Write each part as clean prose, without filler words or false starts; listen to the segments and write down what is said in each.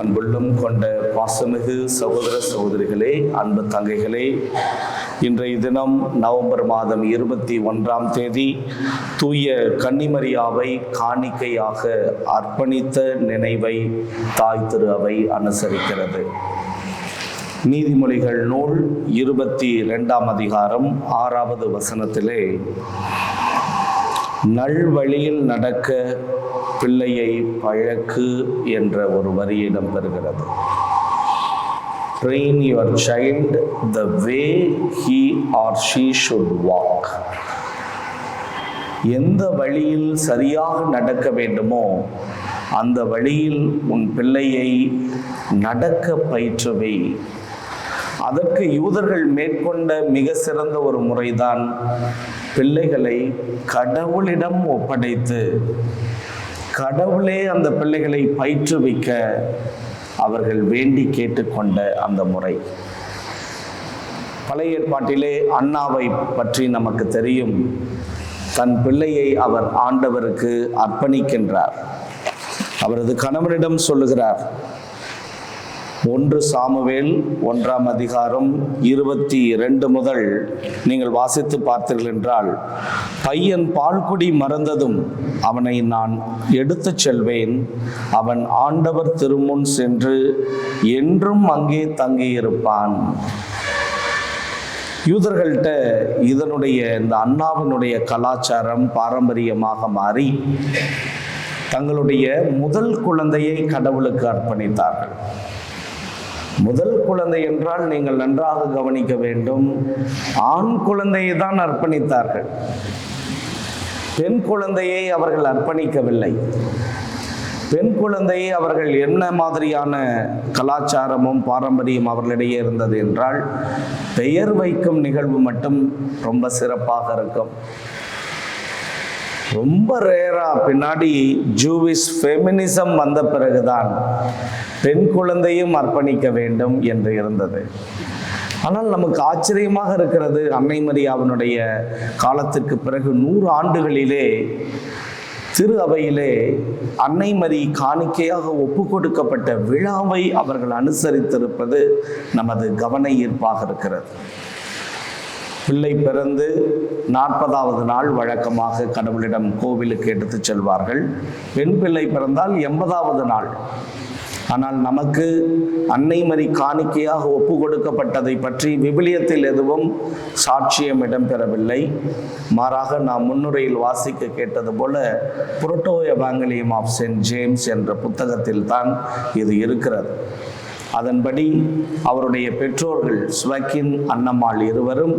அன்புள்ளம் கொண்ட பாசமிகு சகோதர சகோதரிகளே, அன்பு தங்கைகளே, இன்றைய தினம் நவம்பர் மாதம் 21ஆம் தேதி தூய கன்னிமரியாவை காணிக்கையாக அர்ப்பணித்த நினைவை தாய் திரு அவை அனுசரிக்கிறது. நீதிமொழிகள் நூல் 22ஆம் அதிகாரம் 6வது வசனத்திலே, நல்வழியில் நடக்க பிள்ளையை பழக்கு என்ற ஒரு வரி இடம்பெறுகிறது. Train your child the way he or she should walk. எந்த வழியில் சரியாக நடக்க வேண்டுமோ அந்த வழியில் உன் பிள்ளையை நடக்க பயிற்றுவை. அதற்கு யூதர்கள் மேற்கொண்ட மிக சிறந்த ஒரு முறைதான் பிள்ளைகளை கடவுளிடம் ஒப்படைத்து கடவுளே அந்த பிள்ளைகளை பயிற்றுவிக்க அவர்கள் வேண்டி கேட்டுக்கொண்ட அந்த முறை. பழைய ஏற்பாட்டிலே அன்னாவை பற்றி நமக்கு தெரியும். தன் பிள்ளையை அவர் ஆண்டவருக்கு அர்ப்பணிக்கின்றார். அவரது கணவனிடம் சொல்லுகிறார். 1 சாமுவேல் 1ஆம் அதிகாரம் 22 முதல் நீங்கள் வாசித்து பார்த்தீர்கள் என்றால், பையன் பால்குடி மறந்ததும் அவனை நான் எடுத்துச் செல்வேன். அவன் ஆண்டவர் திருமுன் சென்று என்றும் அங்கே தங்கியிருப்பான். யூதர்கள்ட்ட இதனுடைய இந்த அன்னாவினுடைய கலாச்சாரம் பாரம்பரியமாக மாறி தங்களுடைய முதல் குழந்தையை கடவுளுக்கு அர்ப்பணித்தார்கள். முதல் குழந்தை என்றால் நீங்கள் நன்றாக கவனிக்க வேண்டும், ஆண் குழந்தையை தான் அர்ப்பணித்தார்கள். பெண் குழந்தையை அவர்கள் அர்ப்பணிக்கவில்லை. பெண் குழந்தையை அவர்கள் என்ன மாதிரியான கலாச்சாரமும் பாரம்பரியம் அவர்களிடையே இருந்தது என்றால், பெயர் வைக்கும் நிகழ்வு மட்டும் ரொம்ப சிறப்பாக இருக்கும். ரொம்ப ரேரா பின்னாடி ஜூவிஷ் ஃபெமினிசம் வந்த பிறகுதான் பெண் குழந்தையும் அர்ப்பணிக்க வேண்டும் என்று இருந்தது. ஆனால் நமக்கு ஆச்சரியமாக இருக்கிறது, அன்னை மரியாவினுடைய காலத்திற்கு பிறகு 100 ஆண்டுகளிலே திரு அவையிலே அன்னை மரி காணிக்கையாக ஒப்பு கொடுக்கப்பட்ட விழாவை அவர்கள் அனுசரித்திருப்பது நமது கவன ஈர்ப்பாக இருக்கிறது. பிள்ளை பிறந்து 40வது நாள் வழக்கமாக கடவுளிடம் கோவிலுக்கு எடுத்துச் செல்வார்கள். பெண் பிள்ளை பிறந்தால் 80வது நாள். ஆனால் நமக்கு அன்னை மரி காணிக்கையாக ஒப்பு கொடுக்கப்பட்டதை பற்றி விவிலியத்தில் எதுவும் சாட்சியம் இடம்பெறவில்லை. மாறாக நாம் முன்னுரையில் வாசிக்க கேட்டது போல புரோட்டோ எவாங்கலியம் ஆஃப் செயின்ட் ஜேம்ஸ் என்ற புத்தகத்தில் தான் இது இருக்கிறது. அதன்படி அவருடைய பெற்றோர்கள் ஸ்வக்கின் அன்னம்மாள் இருவரும்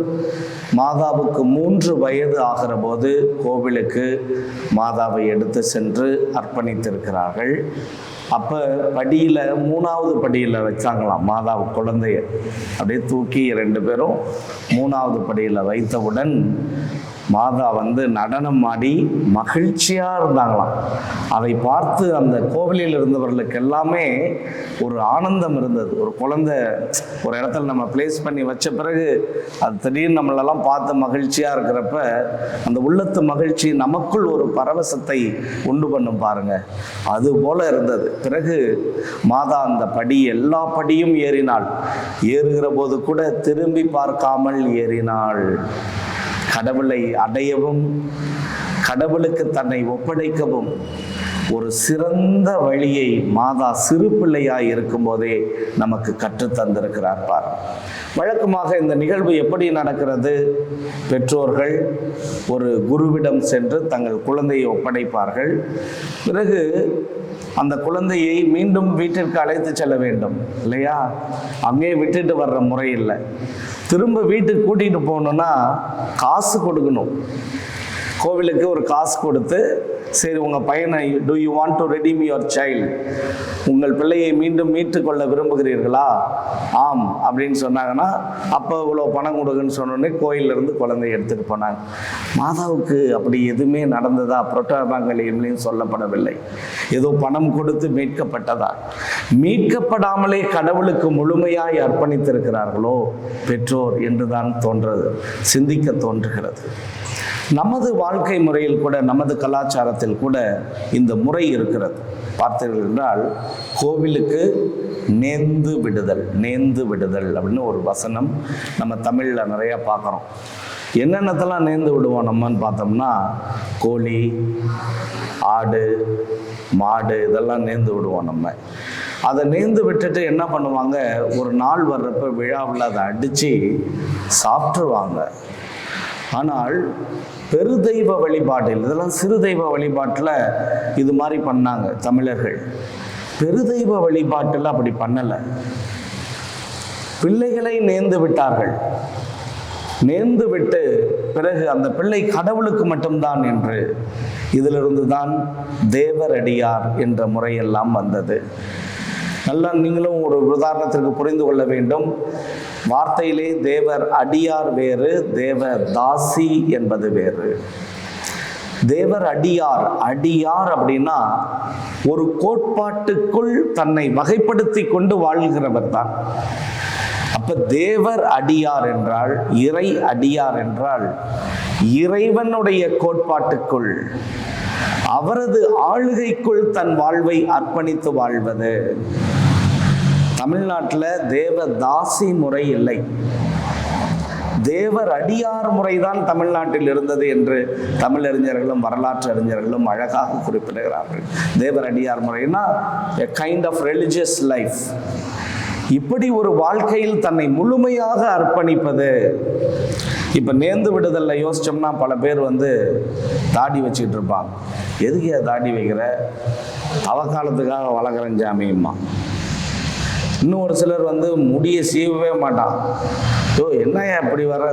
மாதாவுக்கு 3 வயது ஆகிற போது கோவிலுக்கு மாதாவை எடுத்து சென்று அர்ப்பணித்திருக்கிறார்கள். அப்போ படியில் 3வது படியில் வச்சாங்களாம் மாதாவு குழந்தைய. அப்படியே தூக்கி 2 பேரும் 3வது படியில் வைத்தவுடன் மாதா நடனம் ஆடி மகிழ்ச்சியாக இருந்தாங்களாம். அதை பார்த்து அந்த கோவிலில் இருந்தவர்களுக்கு எல்லாமே ஒரு ஆனந்தம் இருந்தது. ஒரு குழந்தை ஒரு இடத்துல நம்ம பிளேஸ் பண்ணி வச்ச பிறகு அது திடீர்னு நம்மளெல்லாம் பார்த்து மகிழ்ச்சியாக இருக்கிறப்ப அந்த உள்ளத்து மகிழ்ச்சி நமக்குள் ஒரு பரவசத்தை உண்டு பண்ணும் பாருங்க. அது போல இருந்தது. பிறகு மாதா அந்த படி எல்லா படியும் ஏறினாள். ஏறுகிற போது கூட திரும்பி பார்க்காமல் ஏறினாள். கடவுளை அடையவும் கடவுளுக்கு தன்னை ஒப்படைக்கவும் ஒரு சிறந்த வழியை மாதா சிறு பிள்ளையாய் இருக்கும் போதே நமக்கு கற்றுத்தந்திருக்கிறார் பார். வழக்கமாக இந்த நிகழ்வு எப்படி நடக்கிறது? பெற்றோர்கள் ஒரு குருவிடம் சென்று தங்கள் குழந்தையை ஒப்படைப்பார்கள். பிறகு அந்த குழந்தையை மீண்டும் வீட்டிற்கு அழைத்து செல்ல வேண்டும் இல்லையா? அங்கே விட்டுட்டு வர்ற முறை இல்லை. திரும்ப வீட்டுக்கு கூட்டிகிட்டு போகணுன்னா காசு கொடுக்கணும். கோவிலுக்கு ஒரு காசு கொடுத்து, சரி உங்கள் பையனை to you want to redeem your child, உங்கள் பிள்ளையை மீண்டும் மீட்டு கொள்ள விரும்புகிறீர்களா? ஆம் அப்படின்னு சொன்னாங்கன்னா அப்போ இவ்வளோ பணம் கொடுக்குன்னு சொன்னோடனே கோயிலிருந்து குழந்தைய எடுத்துகிட்டு போனாங்க. மாதாவுக்கு அப்படி எதுவுமே நடந்ததா புரோட்டோபாங்கலியம்லையும் சொல்லப்படவில்லை. ஏதோ பணம் கொடுத்து மீட்கப்பட்டதா? மீட்கப்படாமலே கடவுளுக்கு முழுமையாய் அர்ப்பணித்திருக்கிறார்களோ பெற்றோர் என்றுதான் சிந்திக்க தோன்றுகிறது. நமது வாழ்க்கை முறையில் கூட, நமது கலாச்சாரத்தில் கூட இந்த முறை இருக்கிறது. பார்த்தீர்கள் என்றால் கோவிலுக்கு நேர்ந்து விடுதல், நேர்ந்து விடுதல் அப்படின்னு ஒரு வசனம் நம்ம தமிழில் நிறையா பார்க்குறோம். என்னென்னத்தெல்லாம் நேர்ந்து விடுவோம் நம்மன்னு பார்த்தோம்னா, கோழி, ஆடு, மாடு இதெல்லாம் நேர்ந்து விடுவோம் நம்ம. அதை நேர்ந்து விட்டுட்டு என்ன பண்ணுவாங்க, ஒரு நாள் வர்றப்ப விழாவில் அதை அடித்து சாப்பிட்ருவாங்க. ஆனால் பெருதெய்வ வழிபாட்டில், இதெல்லாம் சிறு தெய்வ வழிபாட்டில் இது மாதிரி பண்ணாங்க தமிழர்கள். பெருதெய்வ வழிபாட்டில் அப்படி பண்ணலை. பிள்ளைகளை நேர்ந்து விட்டார்கள். நேர்ந்து விட்டு பிறகு அந்த பிள்ளை கடவுளுக்கு மட்டும்தான் என்று, இதிலிருந்து தான் தேவரடியார் என்ற முறையெல்லாம் வந்தது. நல்லா நீங்களும் ஒரு உதாரணத்திற்கு புரிந்து கொள்ள வேண்டும். வார்த்தையிலே தேவர் அடியார் வேறு, தேவ தாசி என்பது வேறு. தேவர் அடியார், அடியார் அப்படின்னா ஒரு கோட்பாட்டுக்குள் தன்னை வகைப்படுத்தி கொண்டு வாழ்கிறவர் தான். அப்ப தேவர் அடியார் என்றால், இறை அடியார் என்றால் இறைவனுடைய கோட்பாட்டுக்குள், அவரது ஆளுகைக்குள் தன் வாழ்வை அர்ப்பணித்து வாழ்வது. தமிழ்நாட்டில் தேவதாசி முறை இல்லை, தேவர் அடியார் முறைதான் தமிழ்நாட்டில் இருந்தது என்று தமிழறிஞர்களும் வரலாற்று அறிஞர்களும் அழகாக குறிப்பிடுகிறார்கள். தேவர் அடியார் முறைனா a kind of religious life. இப்படி ஒரு வாழ்க்கையில் தன்னை முழுமையாக அர்ப்பணிப்பது. இப்போ நேர்ந்து விடுதல்ல யோசிச்சோம்னா பல பேர் தாடி வச்சுக்கிட்டு இருப்பாங்க. எதுக்கு தாடி வைக்கிற, அவகாலத்துக்காக வளர்க்குறேன் ஜாமியம்மா. இன்னும் ஒரு சிலர் முடியை சீவவே மாட்டான். என்னையா இப்படி வர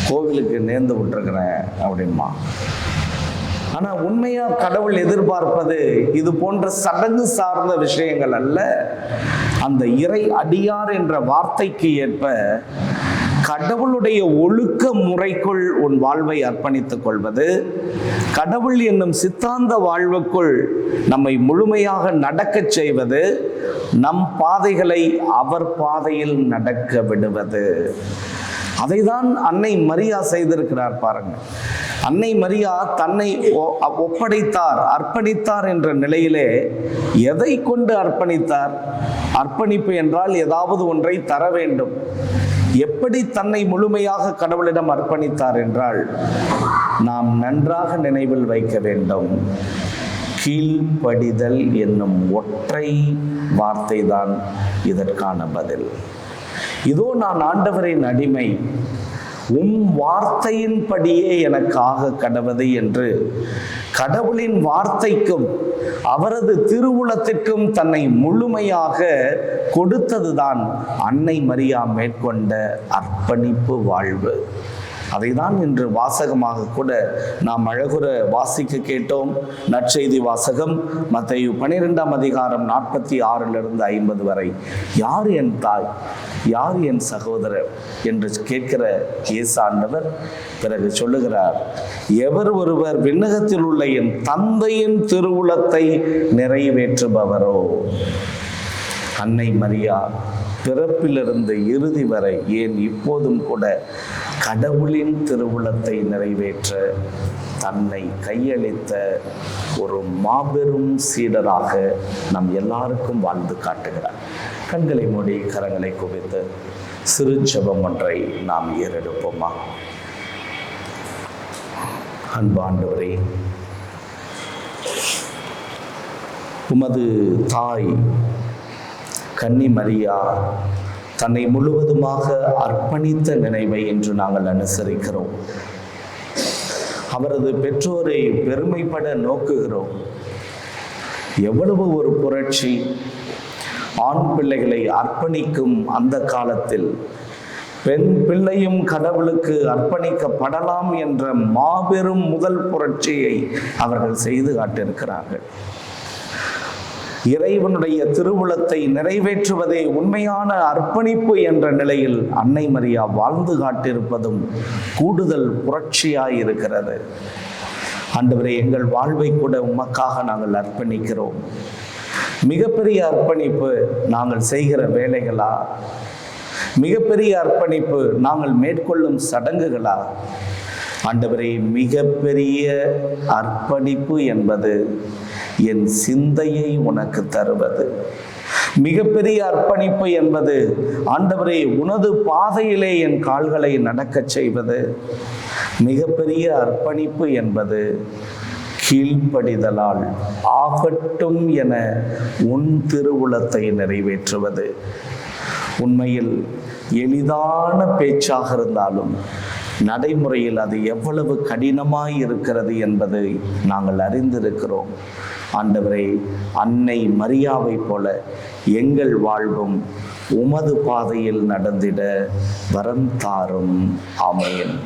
கோவிலுக்கு நேர்ந்து விட்டுருக்குறேன் அப்படின்மா. ஆனால் உண்மையாக கடவுள் எதிர்பார்ப்பது இது போன்ற சடங்கு சார்ந்த விஷயங்கள் அல்ல. அந்த இறை அடியார் என்ற வார்த்தைக்கு ஏற்ப கடவுளுடைய ஒழுக்க முறைக்குள் உன் வாழ்வை அர்ப்பணித்துக் கொள்வது, கடவுள் என்னும் சித்தாந்த வாழ்வுக்குள் நம்மை முழுமையாக நடக்கச் செய்வது, நம் பாதைகளை அவர் பாதையில் நடக்க விடுவது. அதைதான் அன்னை மரியா செய்திருக்கிறார் பாருங்க. அன்னை மரியா தன்னை ஒப்படைத்தார், அர்ப்பணித்தார் என்ற நிலையிலே எதை கொண்டு அர்ப்பணித்தார்? அர்ப்பணிப்பு என்றால் ஏதாவது ஒன்றை தர வேண்டும். எப்படி தன்னை முழுமையாக கடவுளிடம் அர்ப்பணித்தார் என்றால், நாம் நன்றாக நினைவில் வைக்க வேண்டும், கீழ்ப்படிதல் என்னும் ஒற்றை வார்த்தை தான் இதற்கான பதில். இதோ நான் ஆண்டவரின் அடிமை, வார்த்தையின்படியே எனக்காக கடவது என்று கடவுளின் வார்த்தைக்கும் அவரது திருவுளத்திற்கும் தன்னை முழுமையாக கொடுத்ததுதான் அன்னை மரியா மேற்கொண்ட அர்ப்பணிப்பு வாழ்வு. அதைதான் இன்று வாசகமாக கூட நாம் அழகுற வாசிக்க கேட்டோம். நற்செய்தி வாசகம் மத்தேயு 12ஆம் அதிகாரம் 46 50 வரை. யார் என் தாய், யார் என் சகோதரர் என்று கேட்கிற இயேசு ஆண்டவர் பிறகு சொல்லுகிறார், எவர் ஒருவர் விண்ணகத்தில் உள்ள என் தந்தையின் திருவுளத்தை நிறைவேற்றுபவரோ. அன்னை மரியா பிறப்பிலிருந்து இறுதி வரை, ஏன் இப்போதும் கூட கடவுளின் திருவுளத்தை நிறைவேற்ற தன்னை கையளித்த ஒரு மாபெரும் சீடராக நம் எல்லாருக்கும் வாழ்ந்து காட்டுகிறார். கண்களை மூடி கரங்களை குவித்து சிறு ஜெபம் ஒன்றை நாம் ஏறெடுப்போமா? அன்பு ஆண்டவரே, உமது தாய் கன்னி மரியா தன்னை முழுவதுமாக அர்ப்பணித்த நினைவை இன்று நாங்கள் அனுசரிக்கிறோம். அவரது பெற்றோரை பெருமைப்பட நோக்குகிறோம். எவ்வளவு ஒரு புரட்சி! ஆண் பிள்ளைகளை அர்ப்பணிக்கும் அந்த காலத்தில் பெண் பிள்ளையும் கடவுளுக்கு அர்ப்பணிக்கப்படலாம் என்ற மாபெரும் முதல் புரட்சியை அவர்கள் செய்து காட்டியிருக்கிறார்கள். இறைவனுடைய திருவுளத்தை நிறைவேற்றுவதே உண்மையான அர்ப்பணிப்பு என்ற நிலையில் அன்னை மரியா வாழ்ந்து காட்டியிருப்பதும் கூடுதல் புரட்சியாய் இருக்கிறது. ஆண்டவரே, எங்கள் வாழ்வை கூட உமக்காக நாங்கள் அர்ப்பணிக்கிறோம். மிகப்பெரிய அர்ப்பணிப்பு நாங்கள் செய்கிற வேலைகளா? மிகப்பெரிய அர்ப்பணிப்பு நாங்கள் மேற்கொள்ளும் சடங்குகளா? ஆண்டவரே, மிகப்பெரிய அர்ப்பணிப்பு என்பது என் சிந்தையை உனக்கு தருவது. மிகப்பெரிய அர்ப்பணிப்பு என்பது ஆண்டவரே உனது பாதையிலே என் கால்களை நடக்கச் செய்வது. மிகப்பெரிய அர்ப்பணிப்பு என்பது கீழ்ப்படிதலால் ஆகட்டும் என உன் திருவுளத்தை நிறைவேற்றுவது. உண்மையில் எளிதான பேச்சாக இருந்தாலும் நடைமுறையில் அது எவ்வளவு கடினமாய் இருக்கிறது என்பதை நாங்கள் அறிந்திருக்கிறோம். ஆண்டவரே, அன்னை மரியாவை போல எங்கள் வாழ்வும் உமது பாதையில் நடந்திட வரம் தாரும். ஆமென்.